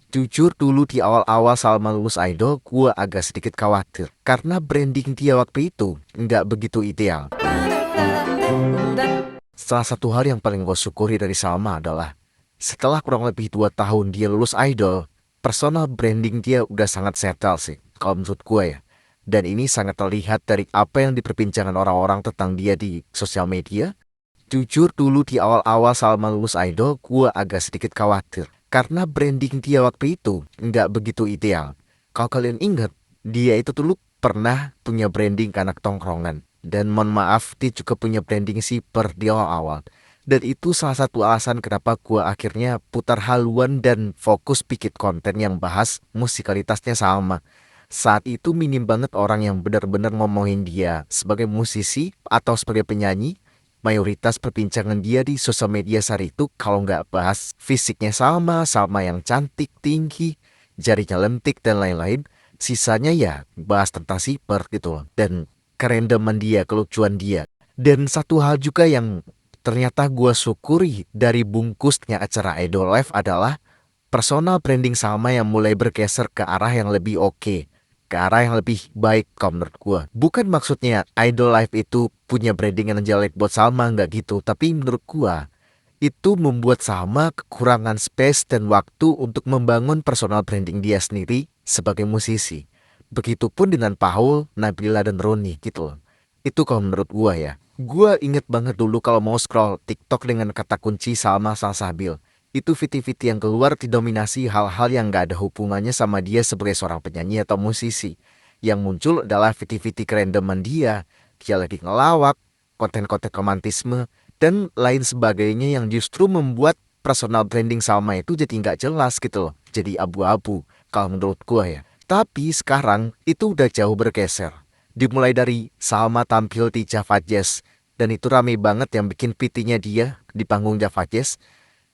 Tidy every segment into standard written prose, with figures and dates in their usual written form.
Jujur dulu di awal-awal Salma lulus idol, gue agak sedikit khawatir. Karena branding dia waktu itu nggak begitu ideal. Salah satu hal yang paling gue syukuri dari Salma adalah setelah kurang lebih 2 tahun dia lulus idol, personal branding dia udah sangat settle sih, kalau menurut gue ya. Dan ini sangat terlihat dari apa yang diperbincangkan orang-orang tentang dia di sosial media. Jujur dulu di awal-awal Salma lulus idol, gue agak sedikit khawatir. Karena branding dia waktu itu nggak begitu ideal. Kalau kalian ingat, dia itu dulu pernah punya branding anak tongkrongan. Dan mohon maaf, dia juga punya branding shipper di awal-awal. Dan itu salah satu alasan kenapa gue akhirnya putar haluan dan fokus bikin konten yang bahas musikalitasnya Salma. Saat itu minim banget orang yang benar-benar ngomongin dia sebagai musisi atau sebagai penyanyi. Mayoritas perbincangan dia di sosial media saat itu kalau nggak bahas fisiknya Salma yang cantik, tinggi, jarinya lentik dan lain-lain, sisanya ya bahas tentang siper gitu loh. Dan kerendaman dia, kelucuan dia. Dan satu hal juga yang ternyata gue syukuri dari bungkusnya acara Idol Live adalah personal branding Salma yang mulai bergeser ke arah yang lebih oke, ke arah yang lebih baik kalau menurut gue. Bukan maksudnya Idol Life itu punya branding yang jelek buat Salma, nggak gitu. Tapi menurut gue itu membuat Salma kekurangan space dan waktu untuk membangun personal branding dia sendiri sebagai musisi. Begitupun dengan Paul, Nabila dan Roni gitu loh. Itu kalau menurut gue ya. Gue inget banget dulu kalau mau scroll TikTok dengan kata kunci Salma Salsabil. Itu VT-VT yang keluar didominasi hal-hal yang gak ada hubungannya sama dia sebagai seorang penyanyi atau musisi. Yang muncul adalah VT-VT kerendaman dia lagi ngelawak, konten-konten romantisme, dan lain sebagainya yang justru membuat personal branding Salma itu jadi gak jelas gitu loh. Jadi abu-abu kalau menurut gue ya. Tapi sekarang itu udah jauh bergeser. Dimulai dari Salma tampil di Java Jazz, dan itu rame banget yang bikin PT-nya dia di panggung Java Jazz.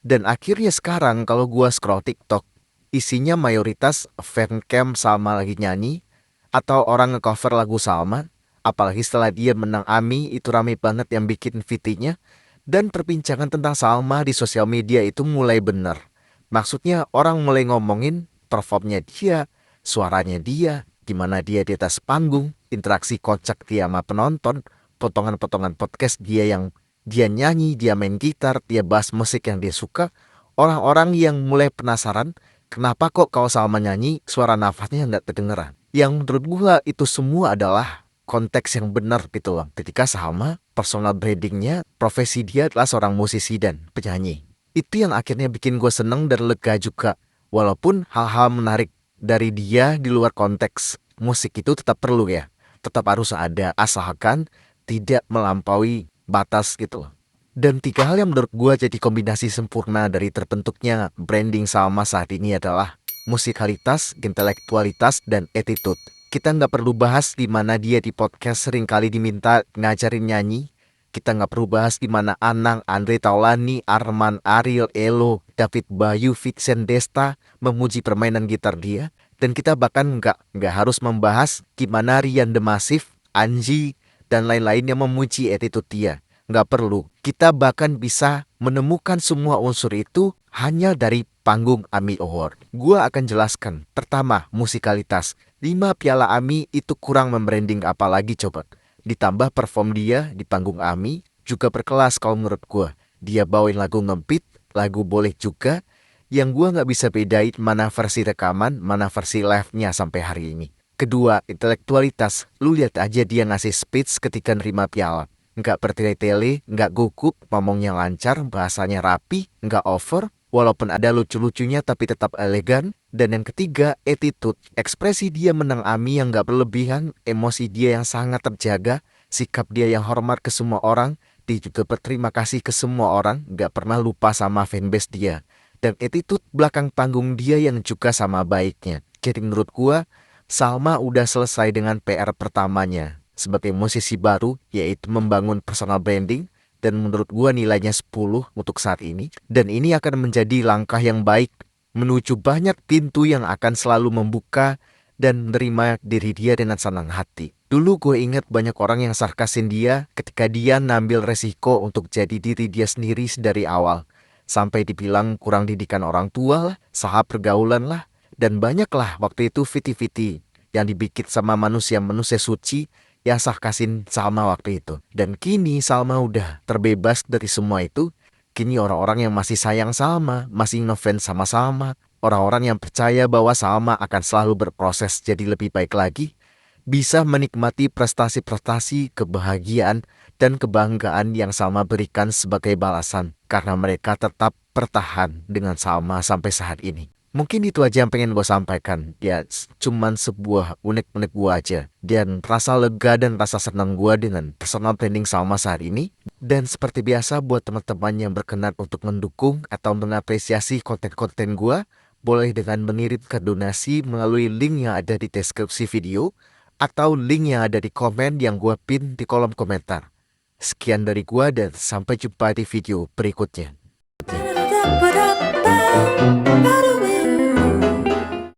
Dan akhirnya sekarang kalau gua scroll TikTok, isinya mayoritas fancam Salma lagi nyanyi atau orang ngecover lagu Salma. Apalagi setelah dia menang AMI, itu rame banget yang bikin VT-nya. Dan perbincangan tentang Salma di sosial media itu mulai bener. Maksudnya orang mulai ngomongin performnya dia, suaranya dia, gimana dia di atas panggung, interaksi kocak dia sama penonton, potongan-potongan podcast dia yang dia nyanyi, dia main gitar, dia bahas musik yang dia suka. Orang-orang yang mulai penasaran, kenapa kok kalau Salma nyanyi, suara nafasnya nggak kedengeran. Yang menurut gua itu semua adalah konteks yang benar gitu loh. Ketika Salma, personal brandingnya, profesi dia adalah seorang musisi dan penyanyi. Itu yang akhirnya bikin gue seneng dan lega juga. Walaupun hal-hal menarik dari dia di luar konteks musik itu tetap perlu ya. Tetap harus ada, asalkan tidak melampaui batas gitu loh. Dan 3 hal yang menurut gue jadi kombinasi sempurna dari terbentuknya branding Salma saat ini adalah musikalitas, intelektualitas, dan attitude. Kita nggak perlu bahas di mana dia di podcast seringkali diminta ngajarin nyanyi. Kita nggak perlu bahas di mana Anang, Andre Taulani, Arman, Ariel, Elo, David Bayu, Vincent Desta memuji permainan gitar dia. Dan kita bahkan nggak harus membahas gimana Rian The Massive, Anji, dan lain-lain yang memuji attitude dia. Nggak perlu. Kita bahkan bisa menemukan semua unsur itu hanya dari panggung AMI Award. Gua akan jelaskan. Pertama, musikalitas. 5 piala AMI itu kurang membranding apalagi coba. Ditambah perform dia di panggung AMI juga berkelas kalau menurut gua. Dia bawain lagu ngempit, lagu boleh juga. Yang gua nggak bisa bedain mana versi rekaman, mana versi live-nya sampai hari ini. Kedua, intelektualitas. Lu lihat aja dia ngasih speech ketika nerima piala. Nggak bertele-tele, nggak gugup, ngomongnya lancar, bahasanya rapi, nggak over, walaupun ada lucu-lucunya tapi tetap elegan. Dan yang ketiga, attitude. Ekspresi dia menang AMI yang nggak berlebihan, emosi dia yang sangat terjaga, sikap dia yang hormat ke semua orang, dia juga berterima kasih ke semua orang, nggak pernah lupa sama fanbase dia. Dan attitude belakang panggung dia yang juga sama baiknya. Jadi menurut gua, Salma udah selesai dengan PR pertamanya sebagai musisi baru, yaitu membangun personal branding, dan menurut gua nilainya 10 untuk saat ini. Dan ini akan menjadi langkah yang baik menuju banyak pintu yang akan selalu membuka dan menerima diri dia dengan senang hati. Dulu gue ingat banyak orang yang sarkasin dia ketika dia ngambil resiko untuk jadi diri dia sendiri dari awal. Sampai dibilang kurang didikan orang tua lah, salah pergaulan lah, dan banyaklah waktu itu fiti-fiti yang dibikin sama manusia-manusia suci yang Sah kasihin Salma waktu itu. Dan kini Salma udah terbebas dari semua itu. Kini orang-orang yang masih sayang Salma, masih ngefans sama Salma, orang-orang yang percaya bahwa Salma akan selalu berproses jadi lebih baik lagi, bisa menikmati prestasi-prestasi, kebahagiaan, dan kebanggaan yang Salma berikan sebagai balasan karena mereka tetap bertahan dengan Salma sampai saat ini. Mungkin itu aja yang pengen gue sampaikan. Ya, cuman sebuah unek-unek gue aja. Dan rasa lega dan rasa senang gue dengan personal branding Salma saat ini. Dan seperti biasa buat teman-teman yang berkenan untuk mendukung atau mengapresiasi konten-konten gue, boleh dengan mengirim ke donasi melalui link yang ada di deskripsi video atau link yang ada di komen yang gue pin di kolom komentar. Sekian dari gue dan sampai jumpa di video berikutnya.